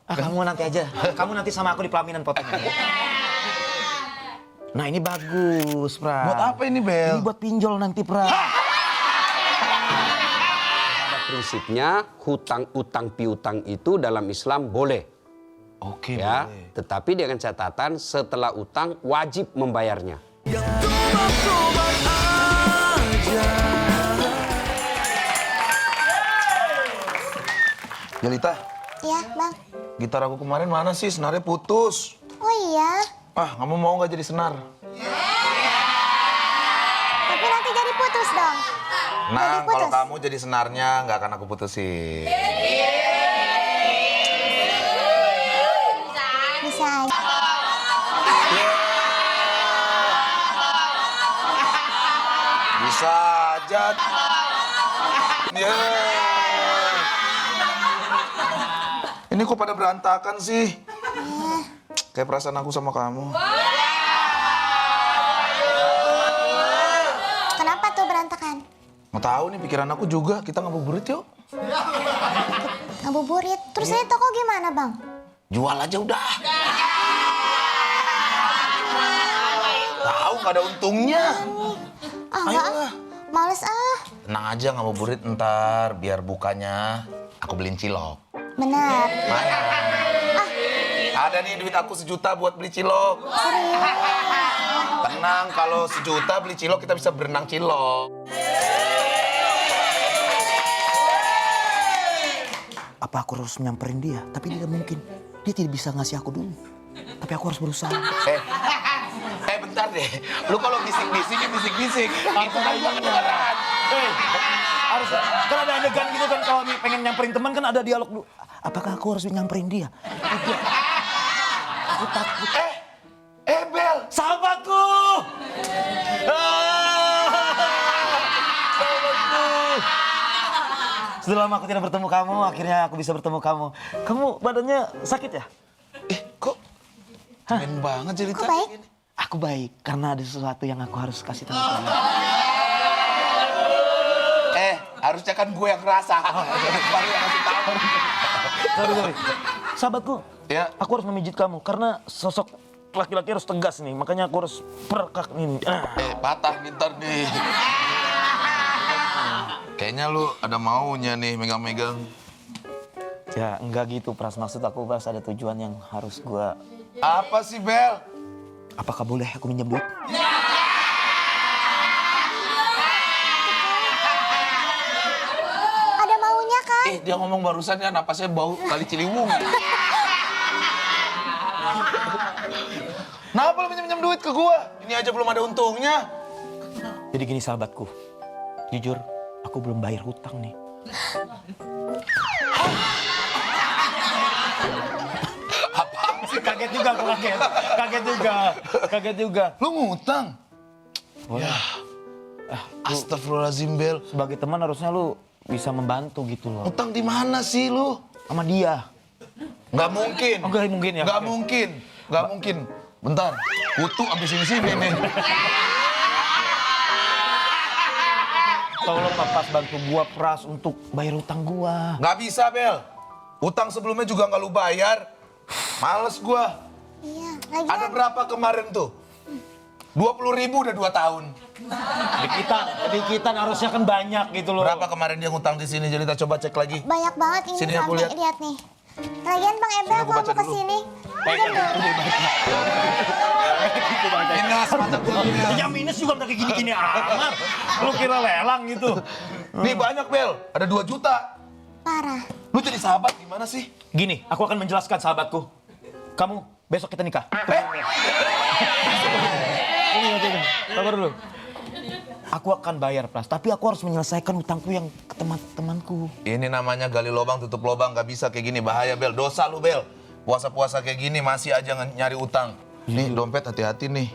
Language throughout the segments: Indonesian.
Kamu nanti aja. Kamu nanti sama aku di pelaminan potongnya. Nah ini bagus, Pra. Buat apa ini, Bel? Ini buat pinjol nanti, Pra. Pada prinsipnya hutang-utang piutang itu dalam Islam boleh. Oke, Ya, boleh. tetapi dengan catatan setelah utang wajib membayarnya. Jelita, Iya, Bang. gitar aku kemarin mana sih? Senarnya putus. Oh iya, Ah, kamu mau nggak jadi senar? tapi nanti jadi putus dong. Nah, putus. kalau kamu jadi senarnya, nggak akan aku putusin. Bisa aja. Bisa aja. Ini kok pada berantakan sih? Kayak perasaan aku sama kamu. Kenapa tuh berantakan? Nggak tahu nih, pikiran aku juga. Kita ngabuburit yuk. Ngabuburit. Terus ini toko gimana, Bang? Jual aja udah. Tahu nggak ada untungnya. Ah, enggak. Ayolah. Males ah. Tenang aja ngabuburit ntar, biar bukanya aku beliin cilok. Benar. Mana? Ada nih duit aku 1 juta buat beli cilok. Serius. Tenang, kalau 1 juta beli cilok kita bisa berenang cilok. Apa aku harus nyamperin dia? Tapi tidak mungkin. Dia tidak bisa ngasih aku dulu. Tapi aku harus berusaha. Bentar deh. Lu kalau bisik-bisik ya bisik-bisik. Itu kan gua kedengeran. Harus kan ada adegan gitu kan kalau pengen nyamperin teman kan ada dialog dulu. Apakah aku harus nyamperin dia? Aku takut. Bel. Sahabatku! Sahabatku! Setelah lama aku tidak bertemu kamu, akhirnya aku bisa bertemu kamu. Kamu badannya sakit ya? Kok keren banget cerita Kok baik? gini. Aku baik, karena ada sesuatu yang aku harus kasih tahu kamu. Harusnya kan gue yang ngerasa. Baru yang ngasih tahu. Sorry. Sahabatku, Ya. aku harus memijit kamu karena sosok laki-laki harus tegas nih. Makanya aku harus perekak ini. Patah ntar nih. Kayaknya lu ada maunya nih megang-megang. Ya enggak gitu Pras, maksud aku Pras ada tujuan yang harus gua. Apa sih, Bel? Apakah boleh aku minjam duit? Ada maunya kan? Dia ngomong barusan kan napasnya bau kali Ciliwung. Kenapa lu pinjam duit ke gua? Ini aja belum ada untungnya. Jadi gini sahabatku, jujur aku belum bayar hutang nih. Apaan sih? Kaget juga aku kaget juga. Lu ngutang? Boleh. Astagfirullahaladzim, Bel. Sebagai teman harusnya lu bisa membantu gitu loh. Ngutang di mana sih lu? Sama dia. Nggak mungkin. Oh, nggak mungkin ya? Nggak Oke. mungkin. Nggak mungkin. Bentar, kutu abis sini nih. Tolong Pas bantu gua Pras untuk bayar hutang gua. Nggak bisa, Bel. Utang sebelumnya juga nggak lu bayar. Males gua. Iya, lagi Ada berapa kemarin tuh? 20.000 udah 2 tahun. Dikitan harusnya kan banyak gitu loh. Berapa kemarin dia ngutang di sini? Jadi kita coba cek lagi. banyak banget ini Sini aku sampai lihat nih. Lagian Bang Ebel aku kalau baca mau dulu. kesini, pinjam dulu. Minus mata kuliah. Ya minus juga nggak kayak gini-gini amat. Lu kira lelang gitu. Nih banyak, Bel. Ada 2 juta. Parah. Lu jadi sahabat gimana sih? Gini, aku akan menjelaskan sahabatku. Kamu besok kita nikah. Ini, sabar dulu. Aku akan bayar Pras, tapi aku harus menyelesaikan hutangku yang ke teman-temanku. Ini namanya gali lubang tutup lubang, nggak bisa kayak gini, bahaya, Bel. Dosa lu, Bel. Puasa-puasa kayak gini masih aja nyari utang. Nih dompet hati-hati nih,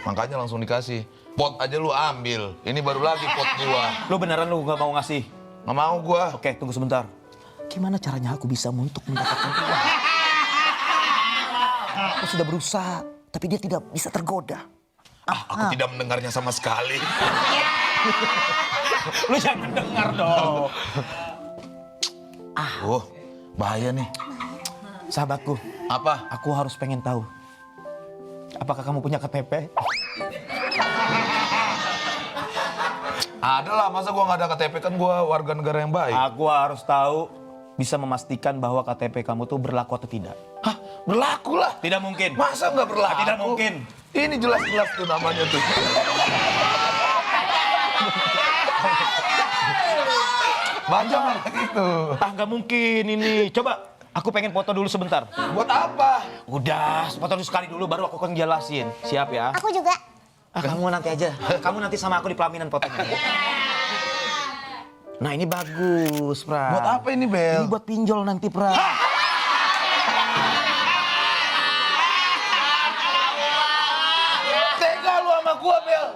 makanya langsung dikasih. Pot aja lu ambil, ini baru lagi pot gua. Lu beneran lu gak mau ngasih? Nggak mau gua. Oke, tunggu sebentar. Gimana caranya aku bisa untuk mendapatkan uang? Aku sudah berusaha, tapi dia tidak bisa tergoda. Aku tidak mendengarnya sama sekali. Lu jangan dengar dong. Bahaya nih. Sahabatku, Apa? aku harus pengen tahu. Apakah kamu punya KTP? Ada lah, masa gua nggak ada KTP, kan gua warga negara yang baik. Aku harus tahu, bisa memastikan bahwa KTP kamu tuh berlaku atau tidak. Hah, berlaku lah. Tidak mungkin. Masa nggak berlaku? Tidak mungkin. Ini jelas-jelas tuh namanya tuh. Baca mana gitu. Nggak mungkin ini. Coba, aku pengen foto dulu sebentar. Buat apa? Udah, foto dulu sekali dulu, baru aku akan jelasin. Siap ya? Aku juga. Kamu nanti aja. Kamu nanti sama aku di pelaminan fotonya. Nah ini bagus, Pra. Buat apa ini, Bel? Ini buat pinjol nanti, Pra. Tega lu sama gua, Bel.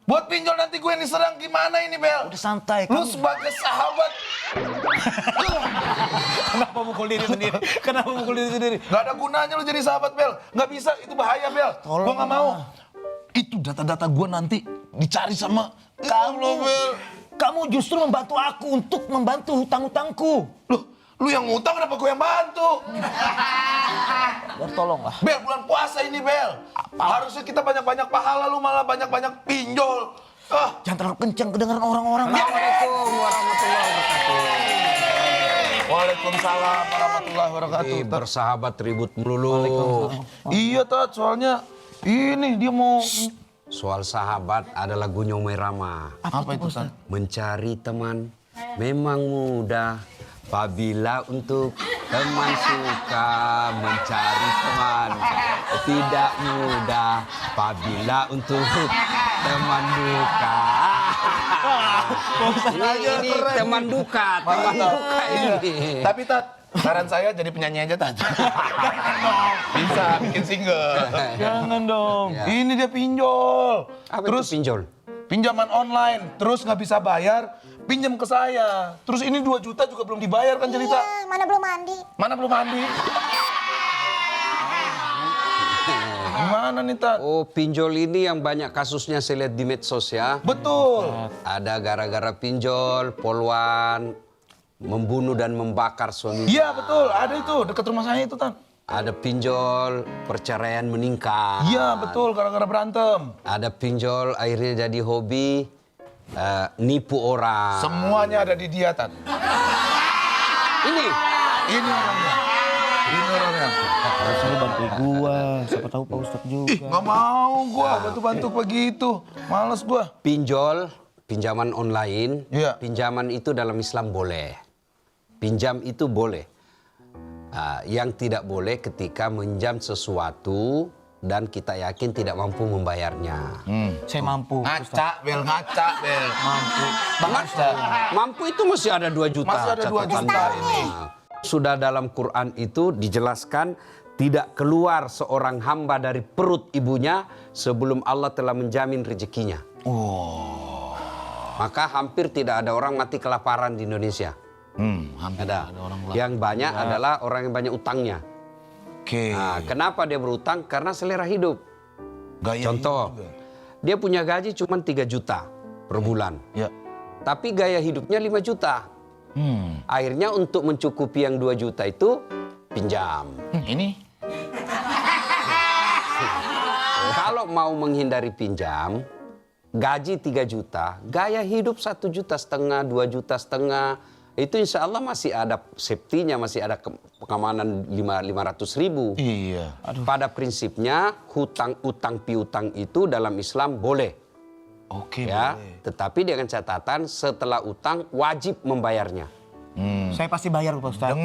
Buat pinjol nanti gue yang diserang gimana ini, Bel? Udah santai. Lu Kamu sebagai sahabat kenapa mukul diri sendiri? Kenapa mukul diri sendiri? gak ada gunanya lu jadi sahabat, Bel. Gak bisa, itu bahaya, Bel. Tolong, Gua gak mau. Ma. Itu data-data gua nanti dicari sama kamu, Bel. Kamu justru membantu aku untuk membantu hutang-hutangku. Lu yang ngutang, kenapa gue yang bantu? Biar tolong lah. Bel, bulan puasa ini, Bel. Harusnya kita banyak-banyak pahala, lu malah banyak-banyak pinjol. Ah, Jangan terlalu kencang kedengaran orang-orang. Assalamualaikum warahmatullahi wabarakatuh. Waalaikumsalam warahmatullahi wabarakatuh. Bersahabat ribut melulu. Iya, Tat, soalnya ini dia mau... Soal sahabat ada lagunya Umay Rama. Apa itu, Tat? Mencari teman memang mudah. Apabila untuk teman suka mencari teman tidak mudah. Apabila untuk teman duka. Ini teman duka, teman duka ini. Tapi, Tat, saran saya jadi penyanyi aja, Tat. Bisa bikin single. Jangan dong. Ya. Ini dia pinjol. Apa Terus itu pinjol? pinjaman online, terus nggak bisa bayar, pinjam ke saya. Terus ini 2 juta juga belum dibayar kan cerita. Iya, mana belum mandi. Mana belum mandi? Gimana nih, Tat? Oh, pinjol ini yang banyak kasusnya saya lihat di medsos ya. Betul. Ada gara-gara pinjol, poluan, membunuh dan membakar suami. Iya, betul. Ada itu dekat rumah saya itu, Tat. Ada pinjol, perceraian meningkat. Iya, betul, gara-gara berantem. Ada pinjol, akhirnya jadi hobi, nipu orang. Semuanya ada di dia, Tat. Ini, Ini orangnya. Ini orangnya. Harus lu bantu gua. Siapa tahu Pak Ustadz juga. Nggak mau gua bantu-bantu begitu. Males gua. pinjol, pinjaman online, Iya. pinjaman itu dalam Islam boleh. Pinjam itu boleh. Yang tidak boleh ketika menjam sesuatu dan kita yakin tidak mampu membayarnya. Saya mampu. Ngaca, Bel, ngaca, Bel. Mampu. Mampu itu masih ada 2 juta. Masih ada 2 juta catatannya. ini. Sudah dalam Quran itu dijelaskan tidak keluar seorang hamba dari perut ibunya sebelum Allah telah menjamin rezekinya. Maka hampir tidak ada orang mati kelaparan di Indonesia. Hampir Ada. orang Yang banyak adalah orang yang banyak utangnya. Oke. Nah, kenapa dia berutang? Karena selera hidup. Gaya Contoh, hidup juga. dia punya gaji cuma 3 juta per bulan. Ya. Tapi gaya hidupnya 5 juta. Akhirnya untuk mencukupi yang 2 juta itu pinjam. Ini? Kalau mau menghindari pinjam, gaji 3 juta, gaya hidup 1,5 juta, 2,5 juta, itu insya Allah masih ada safety-nya, masih ada keamanan 500.000. Iya. Pada prinsipnya utang piutang itu dalam Islam boleh. Oke, Ya, boleh. tetapi dengan catatan setelah utang wajib membayarnya. Saya pasti bayar Pak Ustadz.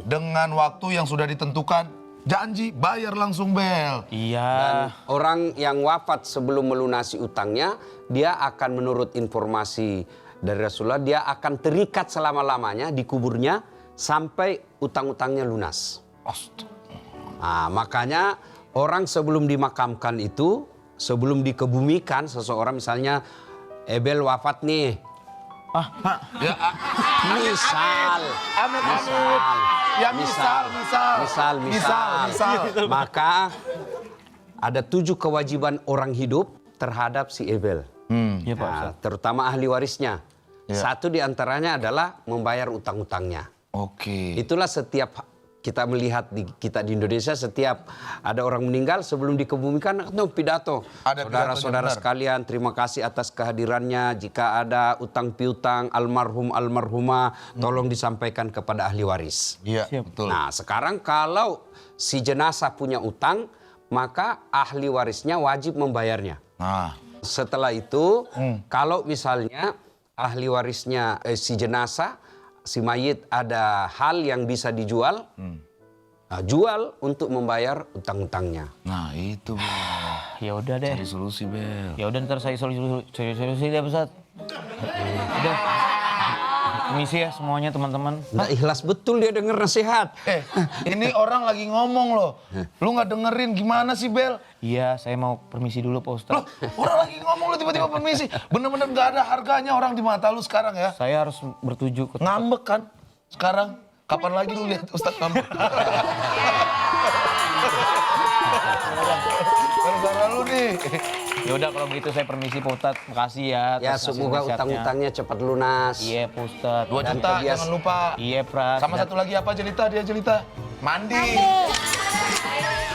Dengan waktu yang sudah ditentukan, janji bayar langsung, Bel. Iya. Orang yang wafat sebelum melunasi utangnya, dia akan menurut informasi dari Rasulullah, dia akan terikat selama-lamanya di kuburnya sampai utang-utangnya lunas. Nah, makanya orang sebelum dimakamkan itu, sebelum dikebumikan seseorang misalnya Ebel wafat nih. Misal. Ya, misal. Maka ada 7 kewajiban orang hidup terhadap si Ebel. Iya Pak Nah, Ustadz. terutama ahli warisnya. Ya. Satu di antaranya adalah membayar utang-utangnya. Oke. Itulah setiap kita melihat kita di Indonesia setiap ada orang meninggal sebelum dikebumikan itu pidato. Ada Saudara-saudara pidato, sekalian, terima kasih atas kehadirannya. Jika ada utang piutang almarhum almarhumah tolong disampaikan kepada ahli waris. Iya, Siap. betul. Nah, sekarang kalau si jenazah punya utang, maka ahli warisnya wajib membayarnya. Nah, Setelah itu, kalau misalnya ahli warisnya si jenazah, si mayit ada hal yang bisa dijual, nah, jual untuk membayar utang-utangnya. nah itu Bel. Ya udah deh. Cari solusi Bel. Ya udah ntar saya solusi deh Ustaz. Udah. Permisi ya semuanya teman-teman. Nggak ikhlas betul dia denger nasihat. Ini orang lagi ngomong loh. Lu nggak dengerin gimana sih Bel? Iya, saya mau permisi dulu Pak Ustaz. Loh, orang lagi ngomong lu tiba-tiba permisi. Bener-bener nggak ada harganya orang di mata lu sekarang ya. Saya harus bertuju ke Ngambek kan sekarang. Kapan lagi lu lihat Ustadz ngambek? Gara-gara lu nih. Ya udah kalau begitu saya permisi Pak Ustaz. Makasih ya. Ya atas semoga nasihat-nasihatnya. utang-utangnya cepat lunas. Iya Pak Ustaz. 2 juta jangan lupa. Iya Pras. Sama satu lagi apa Jelita? Dia Jelita. Mandi. Mandi.